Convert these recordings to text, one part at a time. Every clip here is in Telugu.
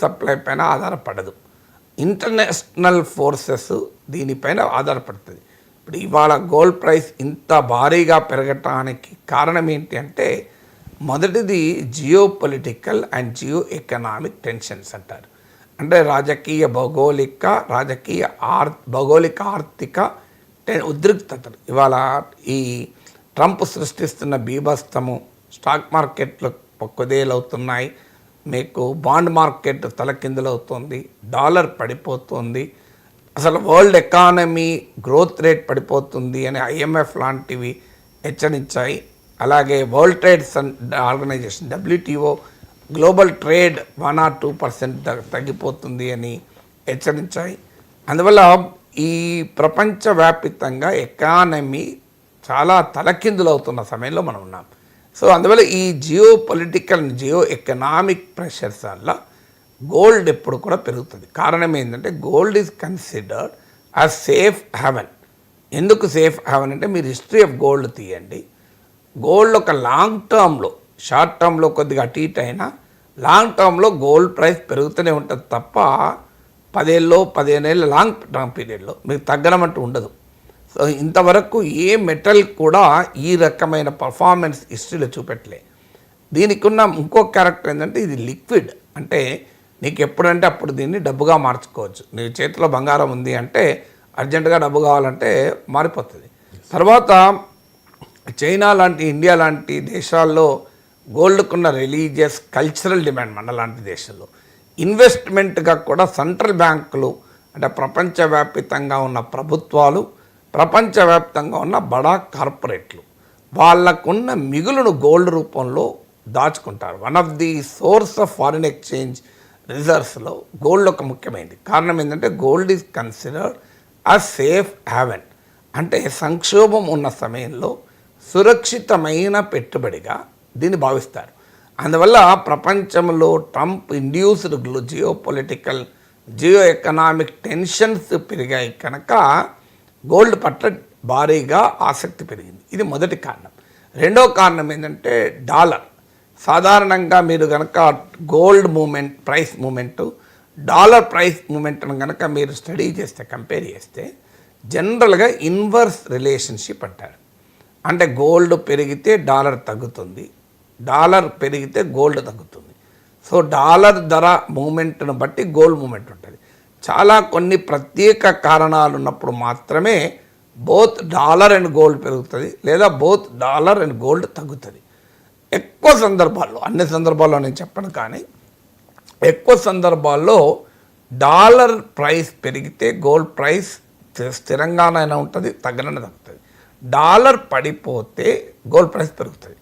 సప్లై పైన ఆధారపడదు. ఇంటర్నేషనల్ ఫోర్సెస్ దీనిపైన ఆధారపడుతుంది. ఇప్పుడు ఇవాళ గోల్డ్ ప్రైస్ ఇంత భారీగా పెరగటానికి కారణం ఏంటి అంటే, మొదటిది geo political and geo economic tensions అంటారు. అంటే భౌగోళిక ఆర్థిక ఉద్రిక్తతలు. ఇవాళ ఈ ట్రంప్ సృష్టిస్తున్న బీభత్సము, స్టాక్ మార్కెట్లు కుదేలవుతున్నాయి, మీకు బాండ్ మార్కెట్ తలకిందులవుతుంది, డాలర్ పడిపోతుంది, అసలు వరల్డ్ ఎకానమీ గ్రోత్ రేట్ పడిపోతుంది అని IMF లాంటివి హెచ్చరించాయి. అలాగే world trade organisation WTO global trade 1 or 2% తగ్గిపోతుంది అని హెచ్చరించాయి. అందువల్ల ఈ ప్రపంచవ్యాప్తంగా ఎకానమీ చాలా తలకిందులవుతున్న సమయంలో మనం ఉన్నాం. సో అందువల్ల ఈ geo political geo economic pressures వల్ల గోల్డ్ ఎప్పుడు కూడా పెరుగుతుంది. కారణం ఏంటంటే, gold is considered as safe haven. ఎందుకు సేఫ్ హెవెన్ అంటే, మీరు హిస్టరీ ఆఫ్ గోల్డ్ తీయండి. గోల్డ్ ఒక లాంగ్ టర్మ్లో, షార్ట్ టర్మ్లో కొద్దిగా అటు ఇటు అయినా, లాంగ్ టర్మ్లో గోల్డ్ ప్రైస్ పెరుగుతూనే ఉంటుంది తప్ప 10 ఏళ్ళు 15 ఏళ్ళ లాంగ్ టర్మ్ పీరియడ్లో మీకు తగ్గడం అంటూ ఉండదు. సో ఇంతవరకు ఏ మెటల్ కూడా ఈ రకమైన పర్ఫార్మెన్స్ హిస్టరీలో చూపెట్టలే. దీనికి ఉన్న ఇంకో క్యారెక్టర్ ఏంటంటే, ఇది లిక్విడ్. అంటే నీకు ఎప్పుడంటే అప్పుడు దీన్ని డబ్బుగా మార్చుకోవచ్చు. నీ చేతిలో బంగారం ఉంది అంటే అర్జెంటుగా డబ్బు కావాలంటే మారిపోతుంది. తర్వాత చైనా లాంటి, ఇండియా లాంటి దేశాల్లో గోల్డ్కున్న రిలీజియస్ కల్చరల్ డిమాండ్ మన లాంటి దేశాల్లో ఇన్వెస్ట్మెంట్గా కూడా సెంట్రల్ బ్యాంకులు, అంటే ప్రపంచవ్యాప్తంగా ఉన్న ప్రభుత్వాలు, ప్రపంచవ్యాప్తంగా ఉన్న బడా కార్పొరేట్లు వాళ్ళకున్న మిగులును గోల్డ్ రూపంలో దాచుకుంటారు. One of the source of foreign exchange రిజర్వ్స్లో గోల్డ్ ఒక ముఖ్యమైనది. కారణం ఏంటంటే, gold is considered as safe haven. అంటే సంక్షోభం ఉన్న సమయంలో సురక్షితమైన పెట్టుబడిగా దీన్ని భావిస్తారు. అందువల్ల ప్రపంచంలో Trump induced Jio political geo economic tensions పెరిగాయి కనుక గోల్డ్ పట్ల భారీగా ఆసక్తి పెరిగింది. ఇది మొదటి కారణం. రెండో కారణం ఏంటంటే, డాలర్. సాధారణంగా మీరు కనుక gold movement, price movement, dollar price మూమెంట్ను కనుక మీరు స్టడీ చేస్తే, కంపేర్ చేస్తే, జనరల్గా ఇన్వర్స్ రిలేషన్షిప్ అంటారు. అంటే గోల్డ్ పెరిగితే డాలర్ తగ్గుతుంది, డాలర్ పెరిగితే గోల్డ్ తగ్గుతుంది. సో డాలర్ ధర మూమెంట్ను బట్టి గోల్డ్ మూమెంట్ ఉంటుంది. చాలా కొన్ని ప్రత్యేక కారణాలు ఉన్నప్పుడు మాత్రమే బోత్ డాలర్ అండ్ గోల్డ్ పెరుగుతుంది, లేదా బోత్ డాలర్ అండ్ గోల్డ్ తగ్గుతుంది. ఎక్కువ సందర్భాల్లో, అన్ని సందర్భాల్లో నేను చెప్పను, కానీ ఎక్కువ సందర్భాల్లో డాలర్ ప్రైస్ పెరిగితే గోల్డ్ ప్రైస్ స్థిరంగానైనా ఉంటుంది, తగ్గనైనా తగ్గుతుంది. డాలర్ పడిపోతే గోల్డ్ ప్రైస్ పెరుగుతుంది.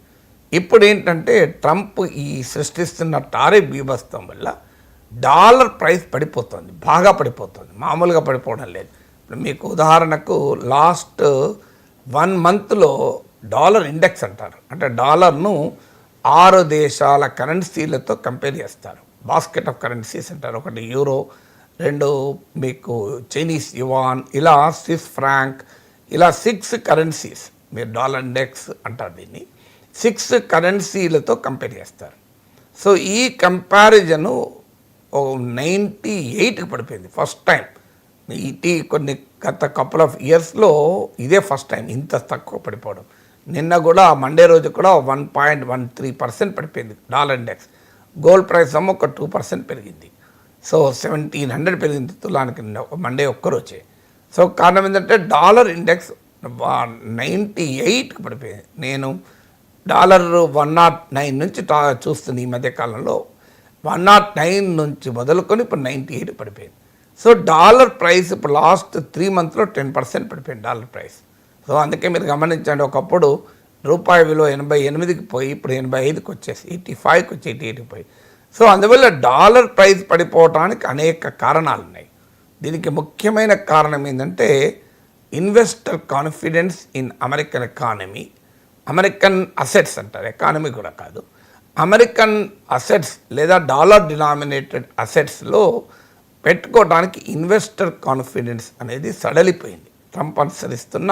ఇప్పుడు ఏంటంటే, ట్రంప్ ఈ సృష్టిస్తున్న టారిఫ్ బీభత్సం వల్ల డాలర్ ప్రైస్ పడిపోతుంది, బాగా పడిపోతుంది, మామూలుగా పడిపోవడం లేదు. ఇప్పుడు మీకు ఉదాహరణకు లాస్ట్ 1 monthలో డాలర్ ఇండెక్స్ అంటారు. అంటే డాలర్ను 6 దేశాల కరెన్సీలతో కంపేర్ చేస్తారు. బాస్కెట్ ఆఫ్ కరెన్సీస్ అంటారు. ఒకటి యూరో, 2 మీకు చైనీస్ యువాన్, ఇలా స్విస్ ఫ్రాంక్, ఇలా 6 కరెన్సీస్. మీరు డాలర్ ఇండెక్స్ అంటారు దీన్ని. 6 కరెన్సీలతో కంపేర్ చేస్తారు. సో ఈ కంపారిజను 98కి పడిపోయింది ఫస్ట్ టైం. కొన్ని గత కపుల్ ఆఫ్ ఇయర్స్లో ఇదే ఫస్ట్ టైం ఇంత తక్కువ పడిపోవడం. నిన్న కూడా మండే రోజు కూడా 1.13% పడిపోయింది డాలర్ ఇండెక్స్. గోల్డ్ ప్రైస్ ఏమో ఒక 2% పెరిగింది. సో 1700 పెరిగింది తులానికి మండే ఒక్కరోజే. సో కారణం ఏంటంటే, డాలర్ ఇండెక్స్ 98కి పడిపోయింది. నేను డాలర్ 109 నుంచి చూస్తుంది ఈ మధ్యకాలంలో. 109 నుంచి మొదలుకొని ఇప్పుడు 98 పడిపోయింది. సో డాలర్ ప్రైస్ ఇప్పుడు లాస్ట్ 3 monthsలో 10% పడిపోయింది డాలర్ ప్రైస్. సో అందుకే మీరు గమనించండి, ఒకప్పుడు రూపాయి విలువ 88కి పోయి ఇప్పుడు 85కి వచ్చేసి 85కి వచ్చి 88కి పోయి. సో అందువల్ల డాలర్ ప్రైస్ పడిపోవడానికి అనేక కారణాలు ఉన్నాయి. దీనికి ముఖ్యమైన కారణం ఏంటంటే, investor confidence in American economy, American assets అంటారు, ఎకానమీ కూడా కాదు, అమెరికన్ అసెట్స్ లేదా డాలర్ డినామినేటెడ్ అసెట్స్లో పెట్టుకోవడానికి ఇన్వెస్టర్ కాన్ఫిడెన్స్ అనేది సడలిపోయింది. ట్రంప్ అనుసరిస్తున్న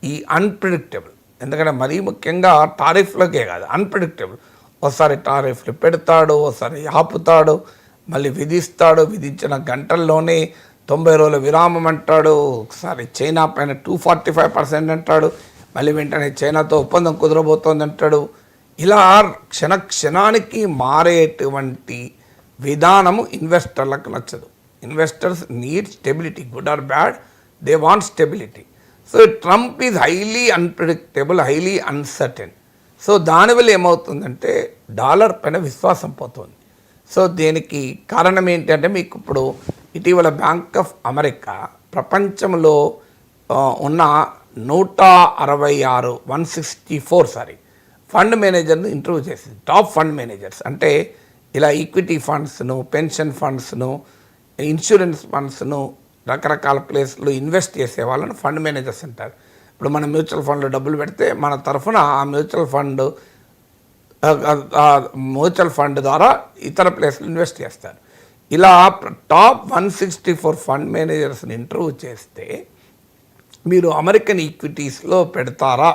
ఈ అన్ప్రిడిక్టబుల్, ఎందుకంటే మరీ ముఖ్యంగా టారిఫ్లకే కాదు, అన్ప్రిడిక్టబుల్. ఒకసారి టారిఫ్లు పెడతాడు, ఒకసారి ఆపుతాడు, మళ్ళీ విధిస్తాడు, విధించిన గంటల్లోనే 90 రోజుల విరామం అంటాడు, ఒకసారి చైనా పైన 245% అంటాడు, మళ్ళీ వెంటనే చైనాతో ఒప్పందం కుదరబోతోంది అంటాడు. ఇలా క్షణానికి మారేటువంటి విధానము ఇన్వెస్టర్లకు నచ్చదు. Investors need stability, good or bad, they want stability. So Trump is highly unpredictable, highly uncertain. So దానివల్ల ఏమవుతుందంటే డాలర్ పైన విశ్వాసం పోతుంది. సో దీనికి కారణం ఏంటంటే మీకు ఇప్పుడు ఇటీవల బ్యాంక్ ఆఫ్ అమెరికా ప్రపంచంలో ఉన్న 164 ఫండ్ మేనేజర్ని ఇంటర్వ్యూ చేసింది. టాప్ ఫండ్ మేనేజర్స్ అంటే ఇలా ఈక్విటీ ఫండ్స్ను, పెన్షన్ ఫండ్స్ను, ఇన్సూరెన్స్ ఫండ్స్ను, రకరకాల ప్లేస్లో ఇన్వెస్ట్ చేసే వాళ్ళని ఫండ్ మేనేజర్స్ అంటారు. ఇప్పుడు మనం మ్యూచువల్ ఫండ్లో డబ్బులు పెడితే మన తరఫున ఆ మ్యూచువల్ ఫండ్ ద్వారా ఇతర ప్లేస్లో ఇన్వెస్ట్ చేస్తారు. ఇలా టాప్ 164 ఫండ్ మేనేజర్స్ని ఇంటర్వ్యూ చేస్తే మీరు అమెరికన్ ఈక్విటీస్లో పెడతారా,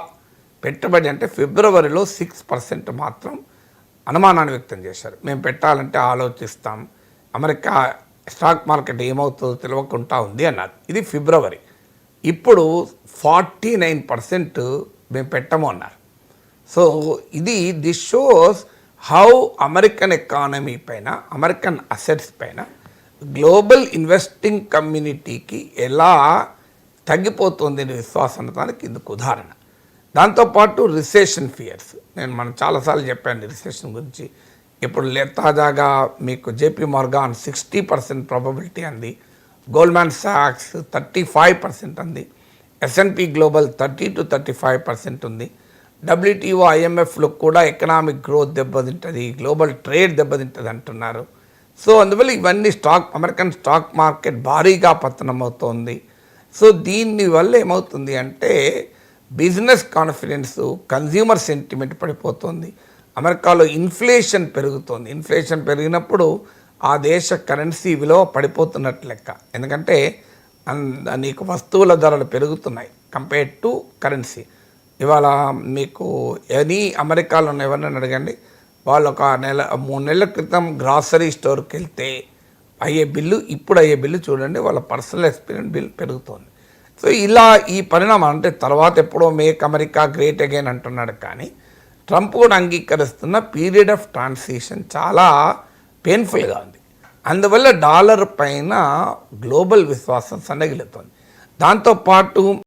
పెట్టుబడి అంటే ఫిబ్రవరిలో 6% మాత్రం అనుమానాన్ని వ్యక్తం చేశారు. మేము పెట్టాలంటే ఆలోచిస్తాం, అమెరికా స్టాక్ మార్కెట్ ఏమవుతుందో తెలియకుండా ఉంది అన్నారు. ఇది ఫిబ్రవరి. ఇప్పుడు 49% మేము పెట్టము అన్నారు. So this shows how American economy పైన, అమెరికన్ అసెట్స్ పైన గ్లోబల్ ఇన్వెస్టింగ్ కమ్యూనిటీకి ఎలా తగ్గిపోతుంది విశ్వాసనతానికి ఇందుకు ఉదాహరణ. దాంతోపాటు రిసెషన్ ఫియర్స్, మనం చాలాసార్లు చెప్పాను రిసెషన్ గురించి. ఇప్పుడు తాజాగా మీకు జేపీ మార్గాన్ 60% ప్రాబబిలిటీ అంది, గోల్డ్మాన్ సాక్స్ 35% అంది, S&P గ్లోబల్ 30 to 35% ఉంది. WTO IMFలో కూడా ఎకనామిక్ గ్రోత్ దెబ్బతింటుంది, గ్లోబల్ ట్రేడ్ దెబ్బతింటుంది అంటున్నారు. సో అందువల్ల ఇవన్నీ అమెరికన్ స్టాక్ మార్కెట్ భారీగా పతనం అవుతోంది. సో దీనివల్ల ఏమవుతుంది అంటే బిజినెస్ కాన్ఫిడెన్స్, కన్జ్యూమర్ సెంటిమెంట్ పడిపోతుంది. అమెరికాలో ఇన్ఫ్లేషన్ పెరుగుతోంది. ఇన్ఫ్లేషన్ పెరిగినప్పుడు ఆ దేశ కరెన్సీ విలువ పడిపోతున్నట్టు లెక్క. ఎందుకంటే నీకు వస్తువుల ధరలు పెరుగుతున్నాయి కంపేర్ టు కరెన్సీ. ఇవాళ మీకు అమెరికాలో ఉన్న ఎవరినైనా అడగండి, వాళ్ళు ఒక 3 నెలల క్రితం గ్రాసరీ స్టోర్కి వెళ్తే ఇప్పుడు అయ్యే బిల్లు చూడండి, వాళ్ళ పర్సనల్ ఎక్స్పీరియన్స్ బిల్ పెరుగుతోంది. సో ఇలా ఈ పరిణామం అంటే తర్వాత ఎప్పుడో మేక్ అమెరికా గ్రేట్ అగైన్ అంటున్నాడు, కానీ ట్రంప్ కూడా అంగీకరిస్తున్న పీరియడ్ ఆఫ్ ట్రాన్సిషన్ చాలా పెయిన్ఫుల్గా ఉంది. అందువల్ల డాలర్ పైన గ్లోబల్ విశ్వాసం సన్నగిలుతోంది. దాంతోపాటు